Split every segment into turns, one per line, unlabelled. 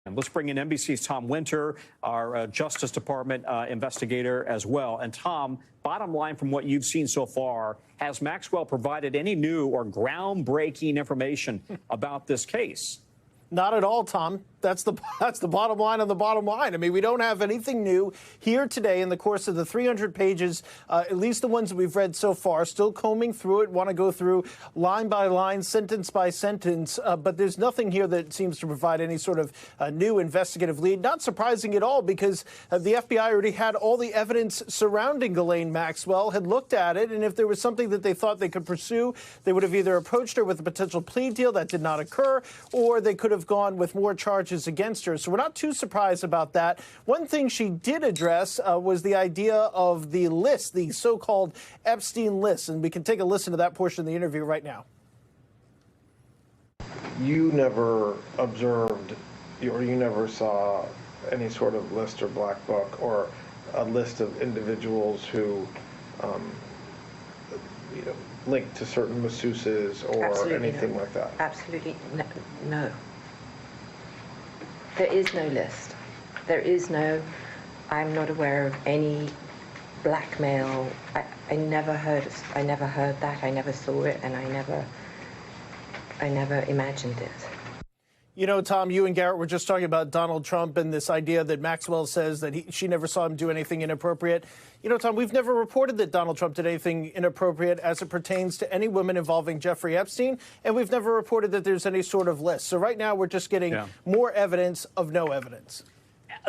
And let's bring in NBC's Tom Winter, our Justice Department investigator as well. And Tom, bottom line from what you've seen so far, has Maxwell provided any new or groundbreaking information about this case?
Not at all, Tom. That's the bottom line on the bottom line. I mean, we don't have anything new here today in the course of the 300 pages, at least the ones that we've read so far. Still combing through it, want to go through line by line, sentence by sentence. But there's nothing here that seems to provide any sort of new investigative lead. Not surprising at all, because the FBI already had all the evidence surrounding Ghislaine Maxwell, had looked at it, and if there was something that they thought they could pursue, they would have either approached her with a potential plea deal. That did not occur, or they could have gone with more charges against her. So we're not too surprised about that. One thing she did address was the idea of the list, the so-called Epstein list. And we can take a listen to that portion of the interview right now.
You never observed or you never saw any sort of list or black book or a list of individuals who linked to certain masseuses or
Absolutely
anything
no.
like that?
Absolutely no. There is no list. There is no, I'm not aware of any blackmail. I never heard that. I never saw it, and I never imagined it.
You know, Tom, you and Garrett were just talking about Donald Trump and this idea that Maxwell says that she never saw him do anything inappropriate. You know, Tom, we've never reported that Donald Trump did anything inappropriate as it pertains to any women involving Jeffrey Epstein, and we've never reported that there's any sort of list. So right now we're just getting more evidence of no evidence.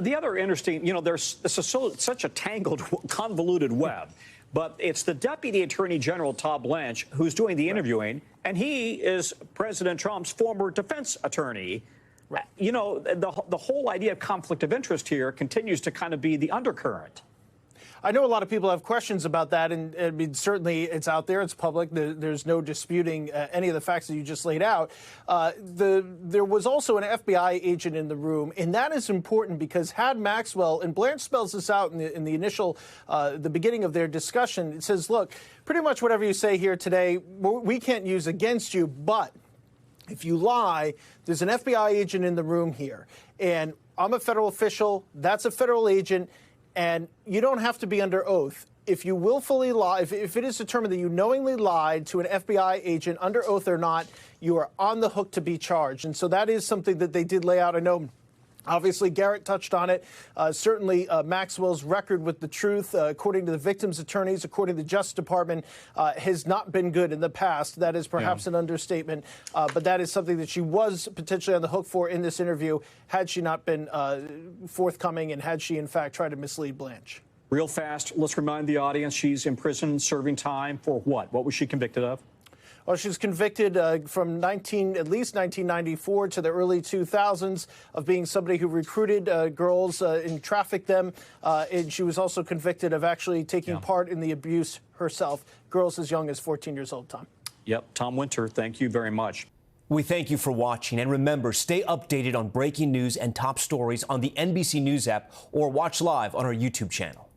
The other interesting, this is such a tangled, convoluted web. But it's the Deputy Attorney General, Todd Blanche, who's doing the interviewing, and he is President Trump's former defense attorney. Right. You know, the whole idea of conflict of interest here continues to kind of be the undercurrent.
I know a lot of people have questions about that, and I mean, certainly it's out there, it's public. There's no disputing any of the facts that you just laid out. There was also an FBI agent in the room, and that is important because had Maxwell, and Blanche spells this out in the initial, the beginning of their discussion, it says, look, pretty much whatever you say here today, we can't use against you, but if you lie, there's an FBI agent in the room here, and I'm a federal official, that's a federal agent, and you don't have to be under oath. If you willfully lie, if it is determined that you knowingly lied to an FBI agent under oath or not, you are on the hook to be charged. And so that is something that they did lay out. I know, obviously, Garrett touched on it. Certainly, Maxwell's record with the truth, according to the victim's attorneys, according to the Justice Department, has not been good in the past. That is perhaps an understatement. But that is something that she was potentially on the hook for in this interview had she not been forthcoming and had she, in fact, tried to mislead Blanche.
Real fast, let's remind the audience she's in prison serving time for what? What was she convicted of?
Well, she was convicted from at least 1994 to the early 2000s of being somebody who recruited girls and trafficked them. And she was also convicted of actually taking part in the abuse herself. Girls as young as 14 years old, Tom.
Yep. Tom Winter, thank you very much.
We thank you for watching. And remember, stay updated on breaking news and top stories on the NBC News app or watch live on our YouTube channel.